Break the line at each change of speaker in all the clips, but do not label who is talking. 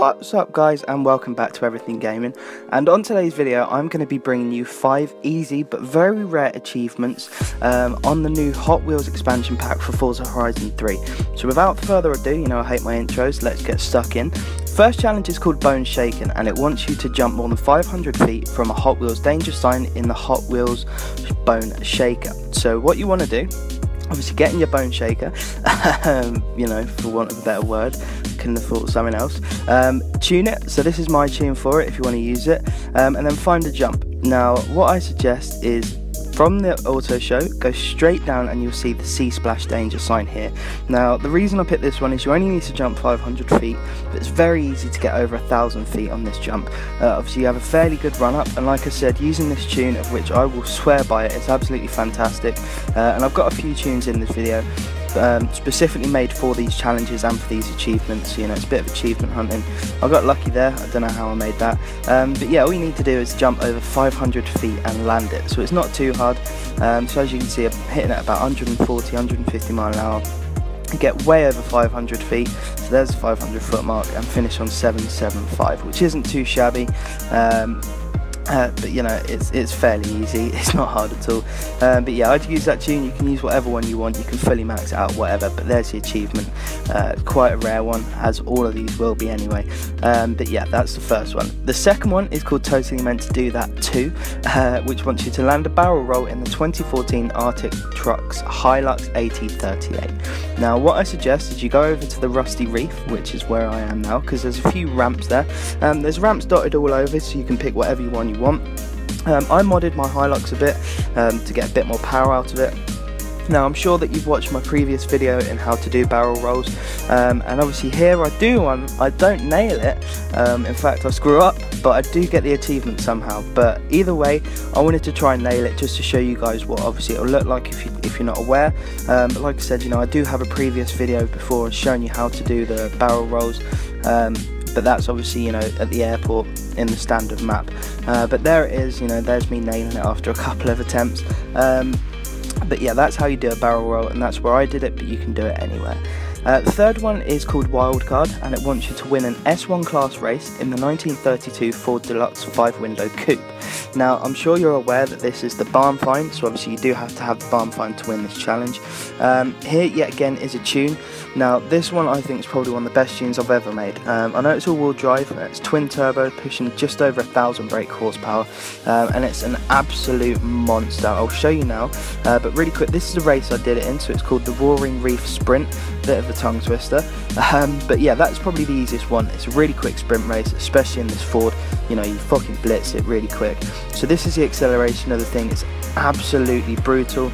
What's up guys, and welcome back to Everything Gaming. And on today's video I'm going to be bringing you 5 easy but very rare achievements on the new Hot Wheels expansion pack for Forza Horizon 3. So without further ado, you know I hate my intros, let's get stuck in. First challenge is called Bone Shaken, and it wants you to jump more than 500 feet from a Hot Wheels danger sign in the Hot Wheels Bone Shaker. So what you want to do, obviously get in your bone shaker, you know, for want of a better word, couldn't have thought of something else. Tune it, so this is my tune for it if you want to use it, and then find a jump. Now what I suggest is from the auto show, go straight down and you'll see the Sea Splash danger sign here. Now the reason I picked this one is you only need to jump 500 feet, but it's very easy to get over 1,000 feet on this jump. Obviously you have a fairly good run up, and like I said, using this tune, of which I will swear by it, it's absolutely fantastic. And I've got a few tunes in this video specifically made for these challenges and for these achievements. You know, it's a bit of achievement hunting. I got lucky there, I don't know how I made that, but yeah, all you need to do is jump over 500 feet and land it, so it's not too hard. So as you can see, I'm hitting at about 140-150 mile an hour. You get way over 500 feet, so there's the 500 foot mark, and finish on 775, which isn't too shabby. But you know, it's fairly easy, it's not hard at all. But yeah, I'd use that tune. You can use whatever one you want, you can fully max it out, whatever, but there's the achievement. Quite a rare one, as all of these will be anyway. But yeah, that's the first one. The second one is called Totally Meant to Do That Too, which wants you to land a barrel roll in the 2014 Arctic Trucks Hilux AT38. Now what I suggest is you go over to the Rusty Reef, which is where I am now, because there's a few ramps there. There's ramps dotted all over, so you can pick whatever one you want. I modded my Hilux a bit to get a bit more power out of it. Now I'm sure that you've watched my previous video in how to do barrel rolls, and obviously here I do one, I don't nail it, in fact I screw up, but I do get the achievement somehow. But either way, I wanted to try and nail it just to show you guys what obviously it'll look like if you're not aware. But like I said, you know, I do have a previous video before showing you how to do the barrel rolls, but that's obviously, you know, at the airport in the standard map. But there it is, you know, there's me nailing it after a couple of attempts. But yeah, that's how you do a barrel roll, and that's where I did it, but you can do it anywhere. The third one is called Wildcard, and it wants you to win an S1 class race in the 1932 Ford Deluxe 5-window coupe. Now I'm sure you're aware that this is the barn find, so obviously you do have to have the barn find to win this challenge. Here yet again is a tune. Now this one I think is probably one of the best tunes I've ever made. I know it's all-wheel drive, it's twin turbo, pushing just over 1,000 brake horsepower, and it's an absolute monster. I'll show you now, but really quick, this is a race I did it in, so it's called the Roaring Reef Sprint. Bit of a tongue twister, but yeah, that's probably the easiest one. It's a really quick sprint race, especially in this Ford. You know, you fucking blitz it really quick. So this is the acceleration of the thing. It's absolutely brutal.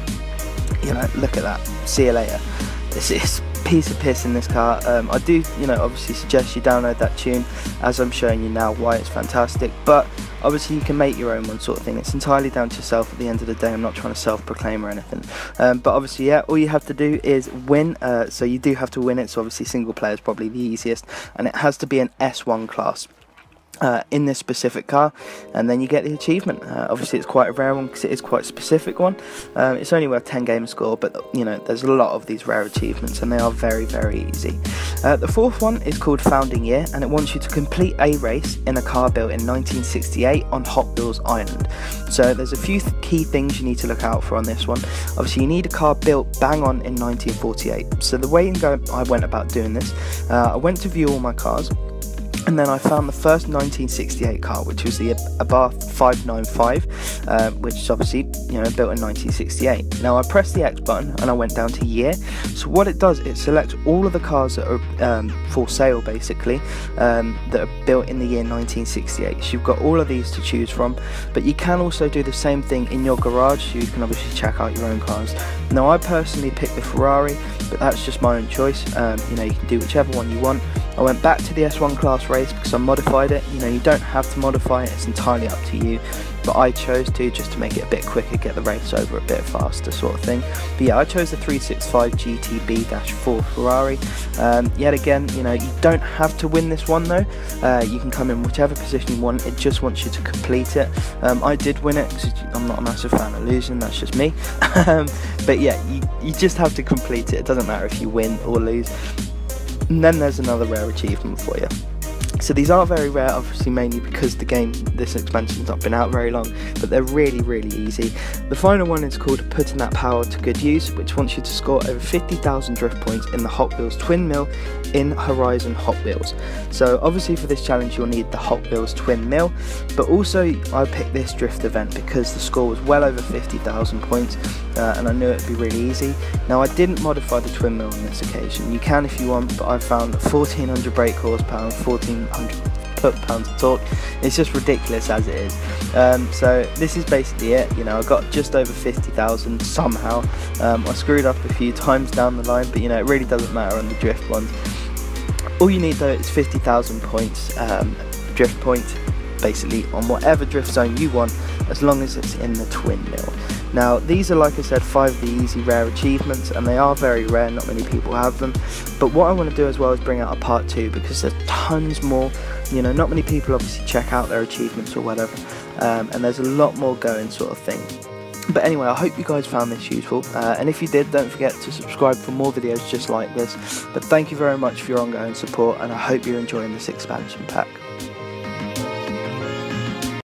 You know, look at that. See you later. This is piece of piss in this car. I do, you know, obviously suggest you download that tune, as I'm showing you now why it's fantastic, but obviously you can make your own one, sort of thing. It's entirely down to yourself at the end of the day. I'm not trying to self-proclaim or anything, but obviously, yeah, all you have to do is win. So you do have to win it, so obviously single player is probably the easiest, and it has to be an S1 class in this specific car, and then you get the achievement. Obviously it's quite a rare one because it is quite a specific one. It's only worth 10 game score, but you know, there's a lot of these rare achievements and they are very, very easy. The fourth one is called Founding Year, and it wants you to complete a race in a car built in 1968 on Hot Wheels Island. So there's a few key things you need to look out for on this one. Obviously you need a car built bang on in 1948. So the way I went about doing this, I went to view all my cars, and then I found the first 1968 car, which was the Abarth 595, which is obviously, you know, built in 1968. Now I pressed the X button and I went down to year. So what it does, it selects all of the cars that are for sale, basically, that are built in the year 1968. So you've got all of these to choose from, but you can also do the same thing in your garage, so you can obviously check out your own cars. Now I personally picked the Ferrari, but that's just my own choice. You know, you can do whichever one you want. I went back to the S1 class race because I modified it. You know, you don't have to modify it, it's entirely up to you, but I chose to, just to make it a bit quicker, get the race over a bit faster, sort of thing. But yeah, I chose the 365 GTB-4 Ferrari. Yet again, you know, you don't have to win this one though. You can come in whichever position you want, it just wants you to complete it. I did win it because I'm not a massive fan of losing, that's just me. But yeah, you just have to complete it. It doesn't matter if you win or lose. And then there's another rare achievement for you. So these are very rare, obviously mainly because this expansion's not been out very long, but they're really easy. The final one is called Putting That Power to Good Use, which wants you to score over 50,000 drift points in the Hot Wheels Twin Mill in Horizon Hot Wheels. So obviously for this challenge you'll need the Hot Wheels Twin Mill, but also I picked this drift event because the score was well over 50,000 points, and I knew it would be really easy. Now I didn't modify the Twin Mill on this occasion. You can if you want, but I found 1400 brake horsepower and 1400 foot-pounds of torque. It's just ridiculous as it is. So this is basically it. You know, I got just over 50,000 somehow. I screwed up a few times down the line, but you know, it really doesn't matter on the drift ones. All you need though is 50,000 points, drift points, basically on whatever drift zone you want, as long as it's in the Twin Mill. Now these are, like I said, 5 of the easy rare achievements, and they are very rare, not many people have them. But what I want to do as well is bring out a part 2, because there's tons more. You know, not many people obviously check out their achievements or whatever, and there's a lot more going, sort of thing. But anyway, I hope you guys found this useful, and if you did, don't forget to subscribe for more videos just like this. But thank you very much for your ongoing support, and I hope you're enjoying this expansion pack.